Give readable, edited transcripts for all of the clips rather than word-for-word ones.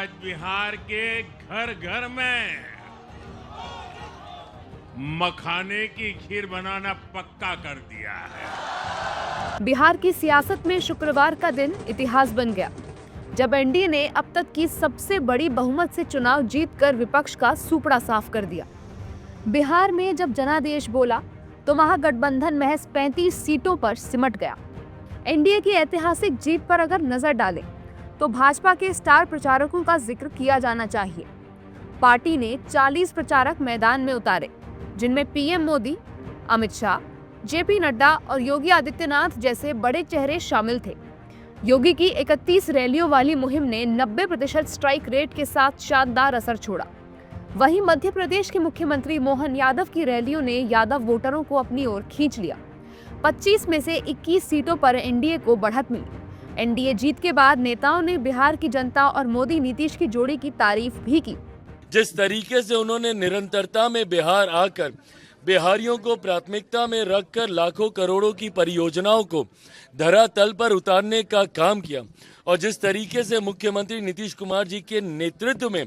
आज बिहार के घर घर में मखाने की खीर बनाना पक्का कर दिया है। बिहार की सियासत में शुक्रवार का दिन इतिहास बन गया, जब एनडीए ने अब तक की सबसे बड़ी बहुमत से चुनाव जीतकर विपक्ष का सूपड़ा साफ कर दिया। बिहार में जब जनादेश बोला तो महागठबंधन महज 35 सीटों पर सिमट गया। एनडीए की ऐतिहासिक जीत पर अगर नजर डालें तो भाजपा के स्टार प्रचारकों का जिक्र किया जाना चाहिए। पार्टी ने 40 प्रचारक मैदान में उतारे, जिनमें पीएम मोदी, अमित शाह, जेपी नड्डा और योगी आदित्यनाथ जैसे बड़े चेहरे शामिल थे। योगी की 31 रैलियों वाली मुहिम ने 90% स्ट्राइक रेट के साथ शानदार असर छोड़ा। वहीं मध्य प्रदेश के मुख्यमंत्री मोहन यादव की रैलियों ने यादव वोटरों को अपनी ओर खींच लिया। 25 में से 21 सीटों पर एनडीए को बढ़त मिली। एनडीए जीत के बाद नेताओं ने बिहार की जनता और मोदी नीतीश की जोड़ी की तारीफ भी की। जिस तरीके से उन्होंने निरंतरता में बिहार आकर बिहारियों को प्राथमिकता में रखकर लाखों करोड़ों की परियोजनाओं को धरातल पर उतारने का काम किया और जिस तरीके से मुख्यमंत्री नीतीश कुमार जी के नेतृत्व में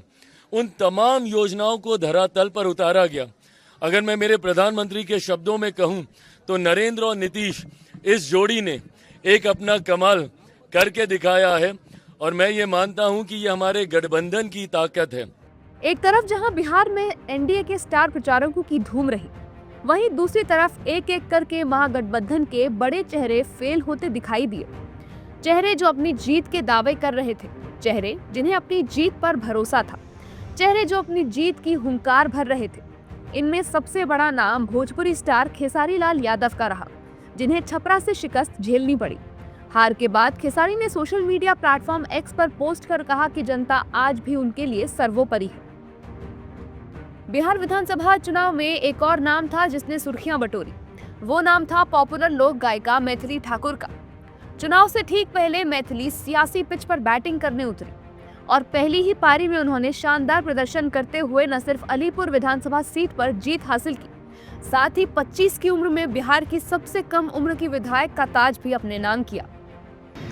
उन तमाम योजनाओं को धरातल पर उतारा गया। अगर मैं मेरे प्रधानमंत्री के शब्दों में कहूं तो नरेंद्र और नीतीश इस जोड़ी ने एक अपना कमाल करके दिखाया है और मैं ये मानता हूं कि ये हमारे गठबंधन की ताकत है। एक तरफ जहां बिहार में एनडीए के स्टार प्रचारकों की धूम रही, वहीं दूसरी तरफ एक एक करके महागठबंधन के बड़े चेहरे फेल होते दिखाई दिए। चेहरे जो अपनी जीत के दावे कर रहे थे, चेहरे जिन्हें अपनी जीत पर भरोसा था, चेहरे जो अपनी जीत की हुंकार भर रहे थे। इनमें सबसे बड़ा नाम भोजपुरी स्टार खेसारी लाल यादव का रहा, जिन्हें छपरा से शिकस्त झेलनी पड़ी। हार के बाद खेसारी ने सोशल मीडिया प्लेटफॉर्म एक्स पर पोस्ट कर कहा कि जनता आज भी उनके लिए सर्वोपरि है। बिहार विधानसभा चुनाव में एक और नाम था जिसने सुर्खियां बटोरी। वो नाम था पॉपुलर लोक गायिका मैथिली ठाकुर का। चुनाव से ठीक पहले मैथिली सियासी पिच पर बैटिंग करने उतरी और पहली ही पारी में उन्होंने शानदार प्रदर्शन करते हुए न सिर्फ अलीपुर विधानसभा सीट पर जीत हासिल की, साथ ही 25 की उम्र में बिहार की सबसे कम उम्र की विधायक का ताज भी अपने नाम किया।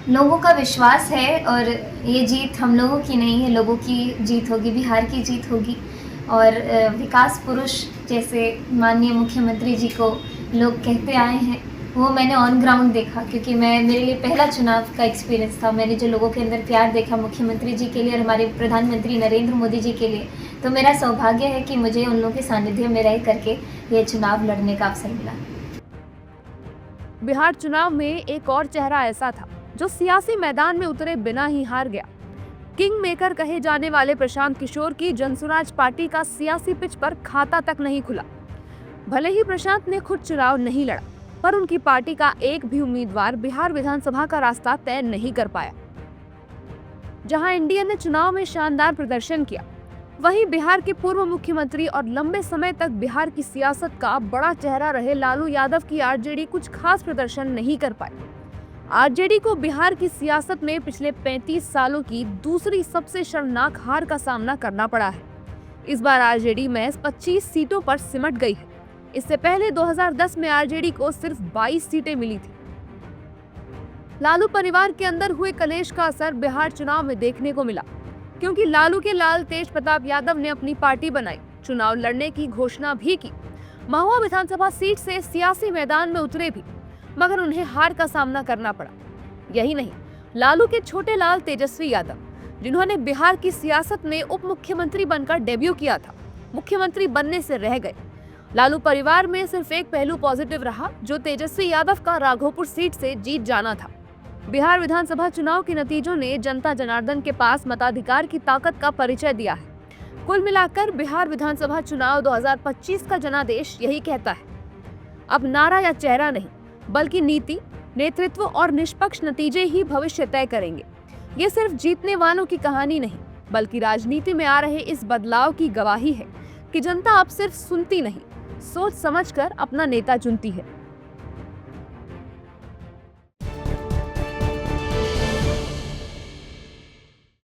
लोगों का विश्वास है और ये जीत हम लोगों की नहीं है, लोगों की जीत होगी, बिहार की जीत होगी। और विकास पुरुष जैसे माननीय मुख्यमंत्री जी को लोग कहते आए हैं, वो मैंने ऑन ग्राउंड देखा, क्योंकि मेरे लिए पहला चुनाव का एक्सपीरियंस था। मैंने जो लोगों के अंदर प्यार देखा मुख्यमंत्री जी के लिए और हमारे प्रधानमंत्री नरेंद्र मोदी जी के लिए, तो मेरा सौभाग्य है कि मुझे उन लोगों के सानिध्य में रह करके ये चुनाव लड़ने का अवसर मिला। बिहार चुनाव में एक और चेहरा ऐसा था जो सियासी मैदान में उतरे बिना ही हार गया। किंग मेकर कहे जाने वाले प्रशांत किशोर की जनसुराज पार्टी का सियासी पिच पर खाता तक नहीं खुला। भले ही प्रशांत ने खुद चुनाव नहीं लड़ा, पर उनकी पार्टी का एक भी उम्मीदवार बिहार विधानसभा का रास्ता तय नहीं कर पाया। जहां एनडीए ने चुनाव में शानदार प्रदर्शन किया, वहीं बिहार के पूर्व मुख्यमंत्री और लंबे समय तक बिहार की सियासत का बड़ा चेहरा रहे लालू यादव की आरजेडी कुछ खास प्रदर्शन नहीं कर पाई। आरजेडी को बिहार की सियासत में पिछले 35 सालों की दूसरी सबसे शर्मनाक हार का सामना करना पड़ा है। इस बार आरजेडी महज 25 सीटों पर सिमट गई है। इससे पहले 2010 में आरजेडी को सिर्फ 22 सीटें मिली थी। लालू परिवार के अंदर हुए कलेश का असर बिहार चुनाव में देखने को मिला, क्योंकि लालू के लाल तेज प्रताप यादव ने अपनी पार्टी बनाई, चुनाव लड़ने की घोषणा भी की, महुआ विधानसभा सीट से सियासी मैदान में उतरे भी, मगर उन्हें हार का सामना करना पड़ा। यही नहीं, लालू के छोटे लाल तेजस्वी यादव, जिन्होंने बिहार की सियासत में उप मुख्यमंत्री बनकर डेब्यू किया था, मुख्यमंत्री बनने से रह गए। लालू परिवार में सिर्फ एक पहलू पॉजिटिव रहा, जो तेजस्वी यादव का राघोपुर सीट से जीत जाना था। बिहार विधानसभा चुनाव के नतीजों ने जनता जनार्दन के पास मताधिकार की ताकत का परिचय दिया है। कुल मिलाकर बिहार विधानसभा चुनाव 2025 का जनादेश यही कहता है, अब नारा या चेहरा नहीं, बल्कि नीति, नेतृत्व और निष्पक्ष नतीजे ही भविष्य तय करेंगे। ये सिर्फ जीतने वालों की कहानी नहीं, बल्कि राजनीति में आ रहे इस बदलाव की गवाही है कि जनता अब सिर्फ सुनती नहीं, सोच समझकर अपना नेता चुनती है।